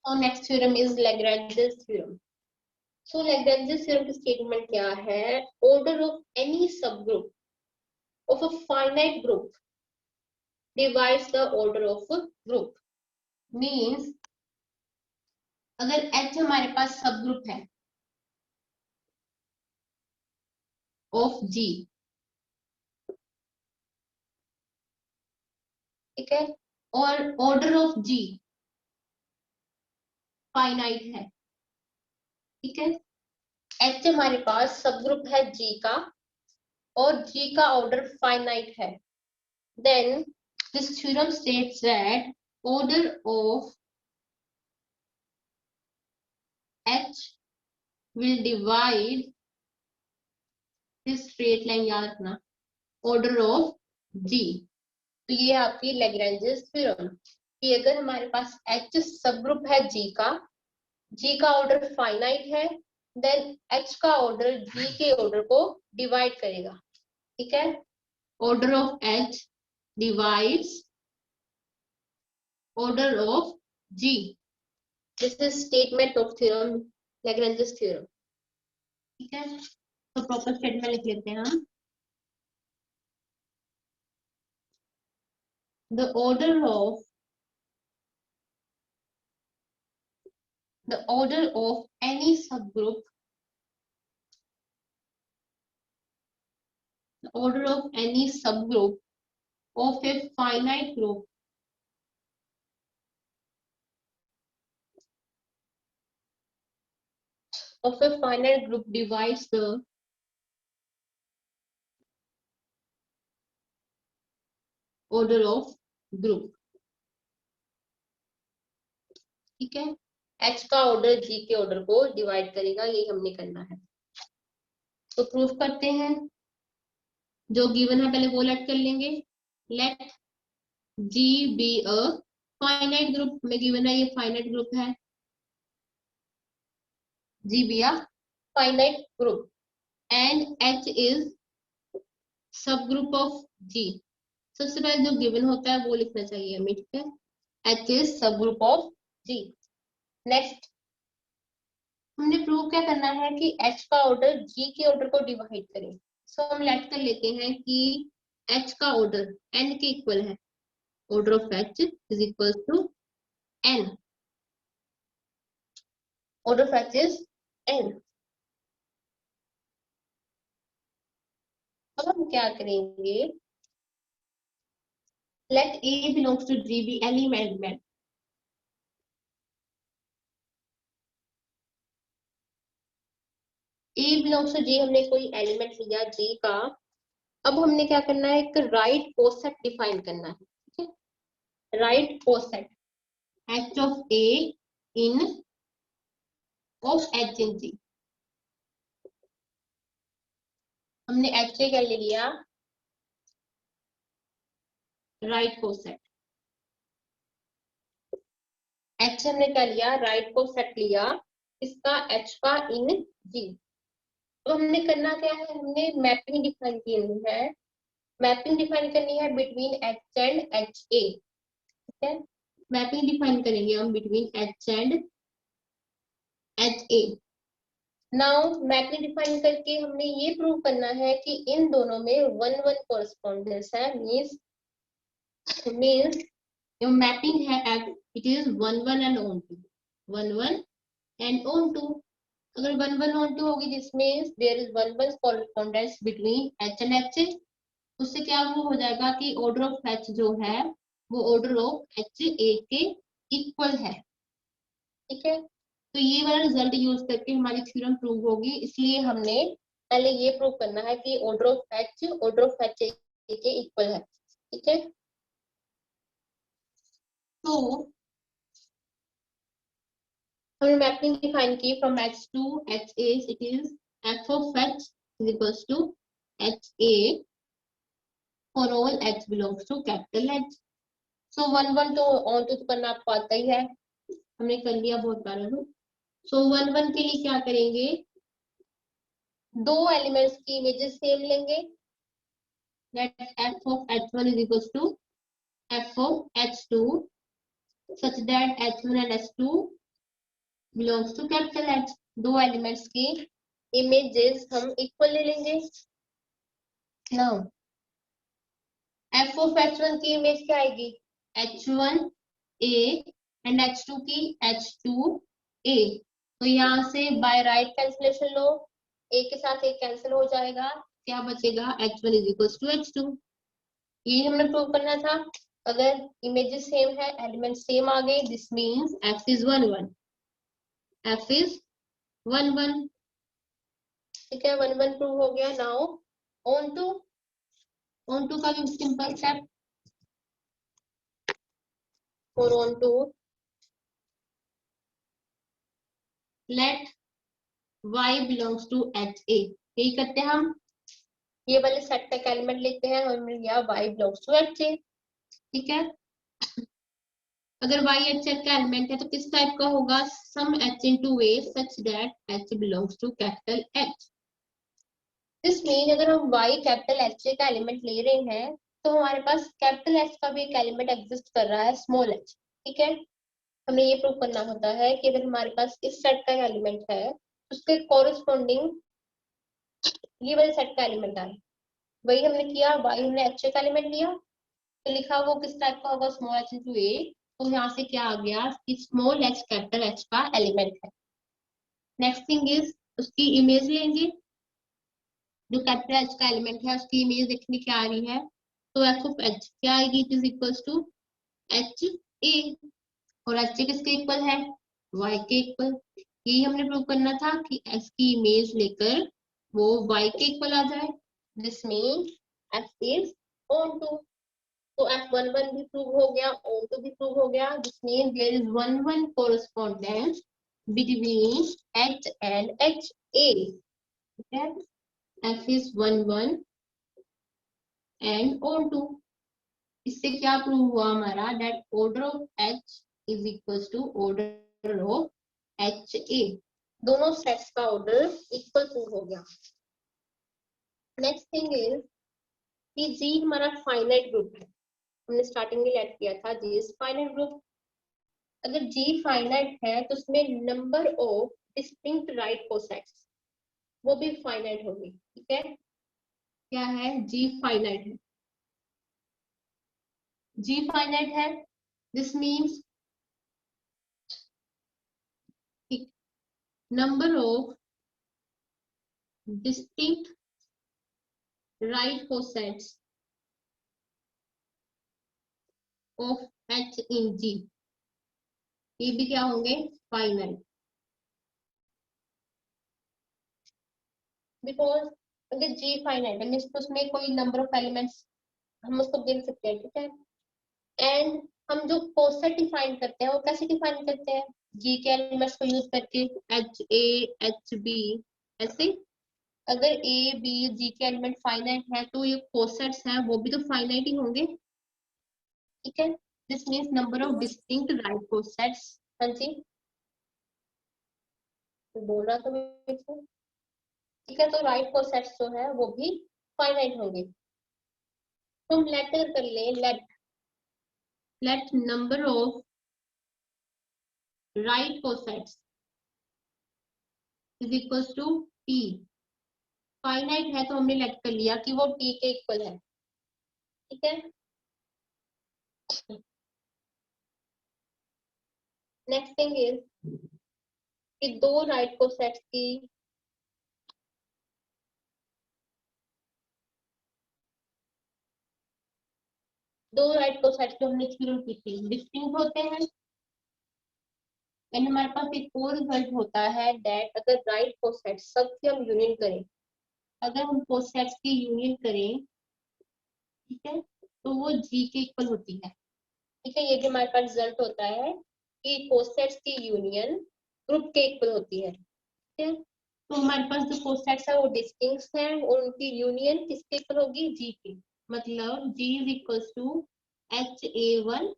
और next theorem is Lagrange's theorem. So Lagrange's theorem की statement क्या है? ऑर्डर ऑफ एनी सब group of a finite group divides the order of group. Means अगर H हमारे पास सब ग्रुप है ऑफ G, ठीक है, और ऑर्डर ऑफ G फाइनाइट है, ठीक है, H हमारे पास सब ग्रुप है G का और G का ऑर्डर फाइनाइट है, then this theorem states that order of H will divide this straight line, याद रखना, order of G। तो ये आपकी लैग्रेंजेस थ्योरम कि अगर हमारे पास H सब ग्रुप है G का ऑर्डर फाइनाइट है, देन H का ऑर्डर G के ऑर्डर को डिवाइड करेगा, ठीक है। Order of H divides order of G। This is statement of theorem, Lagrange's theorem, ठीक है। तो प्रॉपर स्टेटमेंट लिख लेते हैं हम। The order of any subgroup, the order of any subgroup of a finite group divides the order of group, ठीक है। H का ऑर्डर G के ऑर्डर को डिवाइड करेगा, यही हमने करना है। तो प्रूफ करते हैं। जो गिवन है पहले वो लेट कर लेंगे। Let G be a finite group, में गिवन है ये फाइनाइट ग्रुप है, G be a finite group and H is subgroup of G। सबसे पहले जो गिवन होता है वो लिखना चाहिए हमें, ठीक है। H is subgroup of G। Next हमने प्रूव क्या करना है कि H का ऑर्डर G के ऑर्डर को डिवाइड करें। सो हम लेट कर लेते हैं कि H का ऑर्डर N के इक्वल है। Order of H is equal to N। Order of H is N। अब हम क्या करेंगे? Let A belongs to G be any element. A belongs to G, हमने कोई एलिमेंट लिया G का। अब हमने क्या करना है? एक राइट कोसेट डिफाइन करना है, ठीक है। Right coset H of A in of H in G। हमने H क्या ले लिया? Right coset. H हमने क्या लिया? राइट कोसेट लिया इसका, H का इन G। तो हमने करना क्या है? हमने मैपिंग डिफाइन करनी है। मैपिंग डिफाइन करनी है बिटवीन H एंड HA, ठीक है। मैपिंग डिफाइन करेंगे हम between H and HA। Now mapping define करके हमने ये प्रूव करना है कि इन दोनों में 1-1 कोरेस्पोंडेंस है। मींस जो मैपिंग है it is 1-1 and onto, 1-1 and onto. अगर 1-1 ऑन टू होगी this means there is 1-1 correspondence between H and HA। उससे क्या वो हो जाएगा कि ऑर्डर ऑफ H जो है वो ऑर्डर ऑफ HA के इक्वल है, ठीक है। तो ये वाला रिजल्ट यूज करके हमारी थ्योरम प्रूव होगी। इसलिए हमने पहले ये प्रूव करना है कि order of H order of HA के इक्वल है, ठीक है। तो हमने मैपिंग डिफाइन की from H to HA, it is f of H is equals to HA for all H belongs to capital H। So 1-1 तो ऑन टू करना आपको आता ही है, हमने कर लिया बहुत बार है। सो 1-1 के लिए क्या करेंगे? दो एलिमेंट्स की इमेजेस सेम लेंगे। Let f of H1 is equals to f of H2 such that H1 and H2 belongs to capital H. दो एलिमेंट्स की इमेजेस हम इक्वल ले लेंगे। नाउ एफ ऑफ H1 की इमेज क्या आएगी? H1 A एंड H2 की H2 A। तो यहाँ से बाय राइट कैंसिलेशन लो, A के साथ एक कैंसिल हो जाएगा, क्या बचेगा? H1 is equal to H2। ये हमने प्रूव करना था। अगर इमेजेस सेम है, एलिमेंट सेम आ गए, this means F is 1 1। F is 1 1। ठीक है, 1 1 प्रूव हो गया। नाउ ऑन टू का भी सिंपल स्टेप। और onto let y belongs to H A। यही करते हैं हम। ये वाले सेट का एलिमेंट लेते हैं, हमें मिल गया y belongs to H A। ठीक है, अगर y H का एलिमेंट है तो किस टाइप का होगा? सम H into A such that H belongs to capital H। This mean अगर हम y कैपिटल H का एलिमेंट ले रहे हैं तो हमारे पास कैपिटल H का भी एक एलिमेंट एग्जिस्ट कर रहा है, स्मॉल h। ठीक है, हमें ये प्रूव करना होता है कि अगर हमारे पास इस सेट का एलिमेंट है, उसके कॉरेस्पॉन्डिंग ये वाले सेट का एलिमेंट आए। वही हमने किया, y हमने H का एलिमेंट लिया तो लिखा वो किस टाइप का होगा? Small h into A। तो यहाँ से क्या आ गया कि स्मॉल h कैपिटल H का एलिमेंट है। नेक्स्ट थिंग इज उसकी इमेज लेंगे। जो कैपिटल H का एलिमेंट है उसकी इमेज देखने क्या आ रही है? तो f ऑफ h क्या आएगी? It is equals to H A। और H किसके इक्वल है? y के इक्वल। यही हमने प्रूव करना था कि x की इमेज लेकर वो y के इक्वल आ जाए। दिस मीन f इज ऑन टू। तो F11 भी प्रूव हो गया, O2 भी प्रूव हो गया। This mean there is 1 1 correspondence between H and HA। ठीक है, F इज 1 1 एंड O2। इससे क्या प्रूव हुआ हमारा? That order of H is equals to order of HA। दोनों सेट्स का ऑर्डर इक्वल प्रूव हो गया। नेक्स्ट थिंग इज कि G हमारा फाइनाइट ग्रुप है। हमने स्टार्टिंग में लेट किया था G इज फाइनाइट ग्रुप। अगर G फाइनाइट है तो उसमें number of distinct right cosets वो भी फाइनाइट होगी। ठीक है, क्या है? G फाइनाइट है। G फाइनाइट है, this means number of distinct right cosets of H in G, ये भी क्या होंगे? फाइनाइट। बिकॉज अगर G फाइनाइट है मीन्स उसमें कोई नंबर ऑफ एलिमेंट्स हम उसको देख सकते हैं। ठीक है, एंड हम जो कोसेट डिफाइन करते हैं वो कैसे डिफाइन करते हैं? जी के एलिमेंट्स को यूज करके HA HB ऐसे। अगर A B G के एलिमेंट फाइनाइट है तो ये कोसेट्स हैं वो भी तो फाइनाइट ही होंगे। ठीक है, this means number of distinct right cosets. हाँ जी, तो बोल रहा था मैं। ठीक है, तो राइट कोसेट्स जो है वो भी फाइनाइट होंगे। तो हम लेटर कर ले, let number of right cosets is equals to T। Finite है तो हमने लेट कर लिया कि वो T के इक्वल है। ठीक है, नेक्स्ट थिंग इज कि दो राइट कोसेट्स की जो हमने थ्योरम की थी डिस्टिंक्ट होते हैं। एंड हमारे पास एक और रिजल्ट होता है दैट अगर राइट कोसेट्स सबकी हम यूनियन करें, अगर हम कोसेट्स की यूनियन करें, ठीक है, तो वो G के इक्वल होती है। ठीक है, ये भी हमारे पास रिजल्ट होता है कि कोसेट्स की यूनियन ग्रुप के इक्वल होती है। ठीक है, तो हमारे पास जो कोसेट्स है वो डिस्टिंक्ट हैं और उनकी यूनियन किसके इक्वल होगी? G की। मतलब G is equals to HA1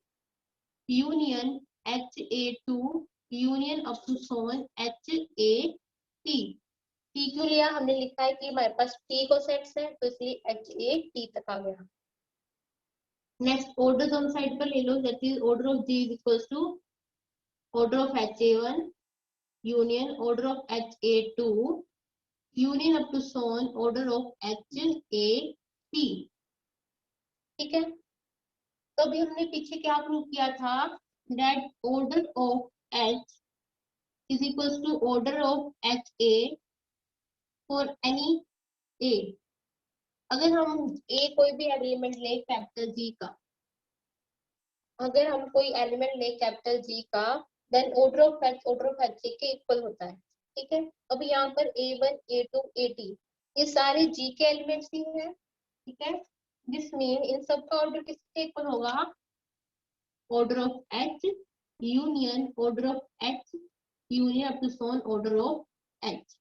union HA2 union up to सोन HAT। T क्यों लिया? हमने लिखा है कि हमारे पास T कोसेट्स है तो इसलिए HAT तक आ गया। नेक्स्ट ऑर्डर दोनों साइड पर ले लो, that is order of G is equals to order of HA1 union order of HA2 union up to so on order of HAP. ठीक है, तो अभी हमने पीछे क्या प्रूव किया था, that order of H is equals to order of HA for any A। अगर हम A कोई भी एलिमेंट ले कैपिटल G का, अगर हम कोई एलिमेंट ले कैपिटल G का, देन ऑर्डर ऑफ H के इक्वल होता है। ठीक है, अभी यहाँ पर A1 A2 AT ये सारे G के एलिमेंट्स ही हैं। ठीक है, जिसमें इन सब का ऑर्डर किसके इक्वल होगा, order of H union order of H union up to सोन ऑर्डर ऑफ H।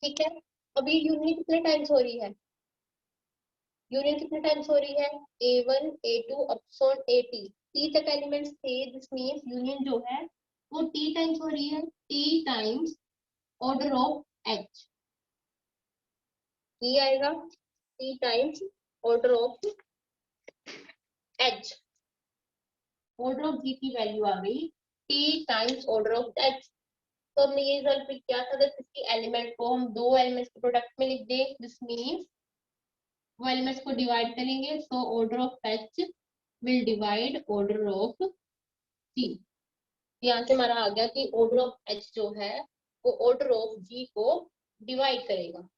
ठीक है, अभी यूनियन कितने टाइम्स हो रही है, यूनियन कितने टाइम्स हो रही है, A1 A2 अपसोन AT, T तक एलिमेंट्स थे, दिस मींस यूनियन जो है वो T टाइम्स हो रही है, T times order of H। ये आएगा T times order of H। Order of G की वैल्यू आ गई T times order of H। तो हमने ये रिजल्ट पिक किया था, अगर किसी एलिमेंट को हम दो एलिमेंट्स के प्रोडक्ट में लिख दें, दिस मींस वो एलिमेंट्स को डिवाइड करेंगे, so order of H will divide order of G। यहाँ से हमारा आ गया कि ऑर्डर ऑफ H जो है वो ऑर्डर ऑफ G को डिवाइड करेगा।